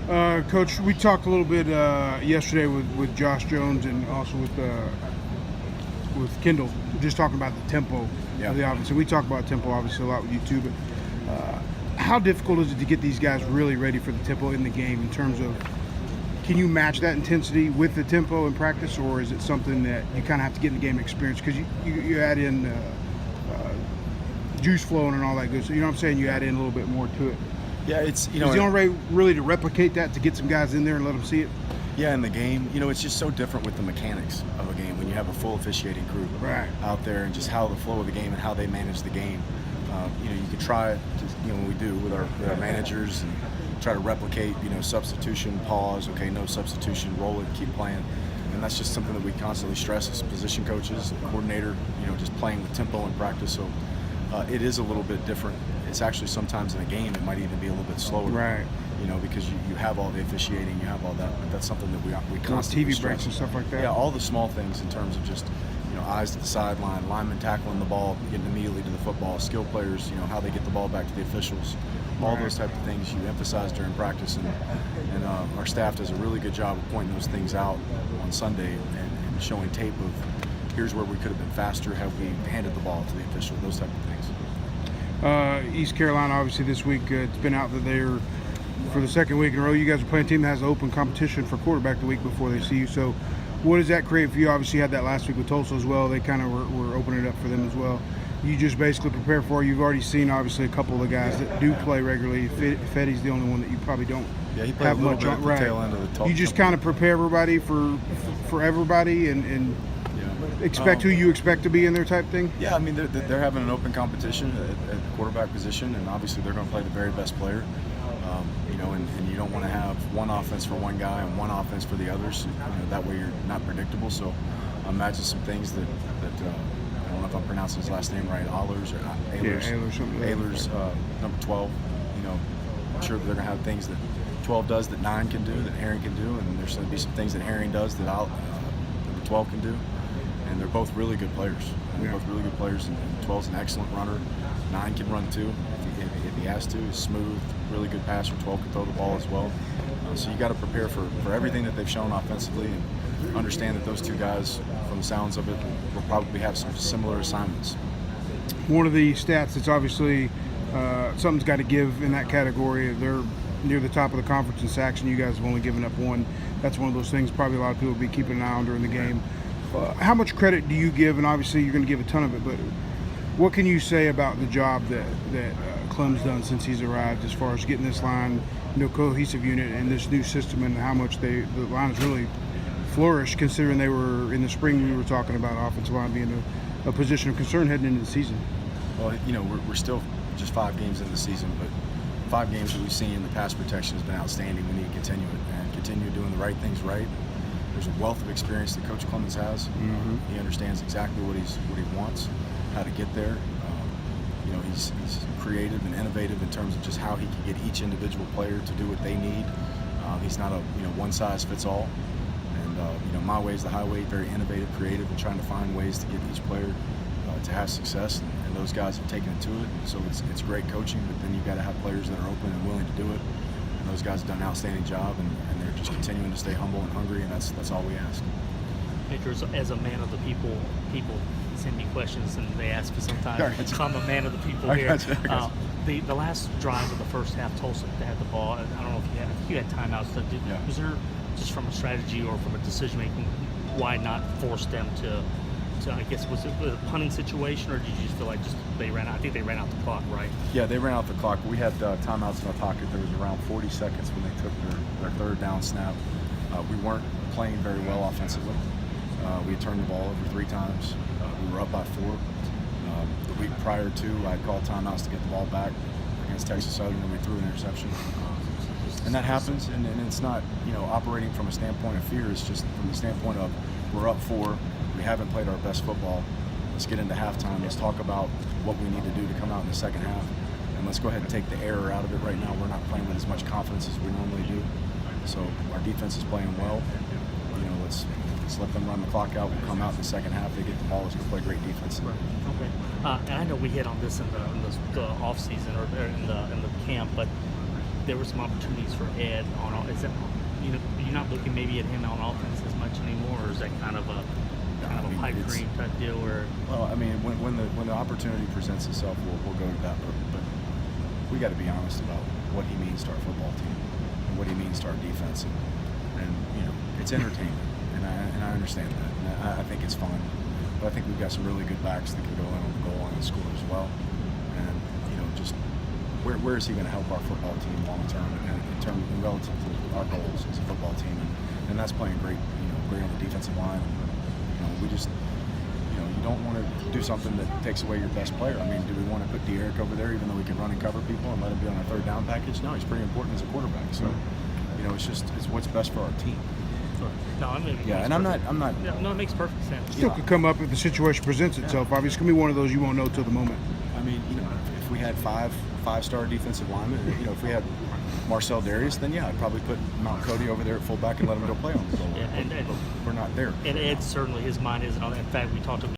Coach, we talked a little bit yesterday with Josh Jones and also with Kendall, just talking about the tempo of the offense. And we talk about tempo obviously a lot with you too, but how difficult is it to get these guys really ready for the tempo in the game in terms of, can you match that intensity with the tempo in practice, or is it something that you kind of have to get in the game experience? Because you add in juice flowing and all that good, so you know what I'm saying, you add in a little bit more to it. Yeah, it's, Is the only way really to replicate that to get some guys in there and let them see it? Yeah, in the game, it's just so different with the mechanics of a game when you have a full officiating crew out there, and just how the flow of the game and how they manage the game. You can try it, when we do with our managers, and try to replicate, substitution, pause, okay, no substitution, roll it, keep playing. And that's just something that we constantly stress as position coaches, coordinator, just playing with tempo in practice. So it is a little bit different. It's actually sometimes in a game it might even be a little bit slower. Right. Because you have all the officiating, you have all that, but that's something that we constantly TV breaks and stuff like that. Yeah, all the small things in terms of just, eyes to the sideline, linemen tackling the ball, getting immediately to the football, skill players, how they get the ball back to the officials. All those type of things you emphasize during practice, and our staff does a really good job of pointing those things out on Sunday and showing tape of here's where we could have been faster had we handed the ball to the official, those type of things. East Carolina, obviously this week, it's been out that they're, for the second week in a row, you guys are playing a team that has open competition for quarterback the week before they see you. So what does that create for you? Obviously you had that last week with Tulsa as well. They kind of were opening it up for them as well. You just basically prepare for it. You've already seen obviously a couple of the guys that do play regularly. Fetty's the only one that you probably don't he played have a little much bit on. at the tail end of the Tulsa. You just kind of prepare everybody for everybody and expect who you expect to be in there type thing? Yeah, I mean, they're having an open competition at the quarterback position, and obviously they're going to play the very best player. And you don't want to have one offense for one guy and one offense for the others. That way you're not predictable. So I imagine some things that I don't know if I'm pronouncing his last name right, Ehlers or Ehlers. Yeah, Ehlers, number 12. I'm sure that they're going to have things that 12 does that 9 can do, that Herring can do, and there's going to be some things that Herring does that number 12 can do. And they're both really good players. They're both really good players, and 12's an excellent runner. 9 can run too if he has to. He's smooth, really good passer. 12 can throw the ball as well. So you got to prepare for everything that they've shown offensively, and understand that those two guys, from the sounds of it, will probably have some similar assignments. One of the stats that's obviously something's got to give in that category. They're near the top of the conference in sacks, and you guys have only given up 1. That's one of those things probably a lot of people will be keeping an eye on during the game. How much credit do you give, and obviously you're going to give a ton of it, but what can you say about the job that Clem's done since he's arrived as far as getting this line, cohesive unit and this new system, and how much the line has really flourished, considering they were in the spring, we were talking about offensive line being a position of concern heading into the season? Well, we're still just 5 games into the season, but 5 games that we've seen in the pass protection has been outstanding. We need to continue it and continue doing the right things right. There's a wealth of experience that Coach Clemens has. He understands exactly what he wants, how to get there. He's creative and innovative in terms of just how he can get each individual player to do what they need. He's not a one size fits all. And my way is the highway. Very innovative, creative, and trying to find ways to get each player to have success. And those guys have taken it to it. So it's great coaching, but then you've got to have players that are open and willing to do it. And those guys have done an outstanding job, and they're just continuing to stay humble and hungry, and that's all we ask. Major, as a man of the people send me questions and they ask me sometimes. I'm a man of the people here. The last drive of the first half, Tulsa had the ball. I don't know if you had timeouts. Was there, just from a strategy or from a decision making, why not force them to I guess, was it a punting situation, or did you just feel like they ran out? I think they ran out the clock, right? Yeah, they ran out the clock. We had timeouts in our pocket. There was around 40 seconds when they took their third down snap. We weren't playing very well offensively. We had turned the ball over 3 times. We were up by 4. The week prior to, I called timeouts to get the ball back against Texas Southern, and we threw an interception. And that happens, and it's not, operating from a standpoint of fear. It's just from the standpoint of we're up 4. We haven't played our best football. Let's get into halftime. Let's talk about what we need to do to come out in the second half. And let's go ahead and take the error out of it right now. We're not playing with as much confidence as we normally do. So our defense is playing well. Let's let them run the clock out. We'll come out in the second half. They get the ball. Let's go play great defense. Okay. And I know we hit on this in the off season or in the camp, but there were some opportunities for Ed on. Is that you're not looking maybe at him on offense as much anymore, or is that kind of a pipe dream type deal where? Well, I mean, when the opportunity presents itself, we'll go to that. But we got to be honest about what he means to our football team and what he means to our defense, and it's entertainment, and I understand that, and I think it's fun. But I think we've got some really good backs that can go in on the goal line and score as well. And just where is he going to help our football team long term, in relative to our goals as a football team? And that's playing great on the defensive line. And, we just you don't want to do something that takes away your best player. I mean, do we want to put De'Eric over there even though he can run and cover people and let him be on a third down package? No, he's pretty important as a quarterback. So it's what's best for our team. No, I mean, yeah, and I'm not. Yeah, no, it makes perfect sense. Still could come up if the situation presents itself. Obviously, it's gonna be one of those you won't know till the moment. I mean, if we had five-star defensive linemen, if we had Marcel Darius, then yeah, I'd probably put Mount Cody over there at fullback and let him go play on the goal. Yeah, and we're not there. And Ed certainly his mind isn't on that. In fact, we talked about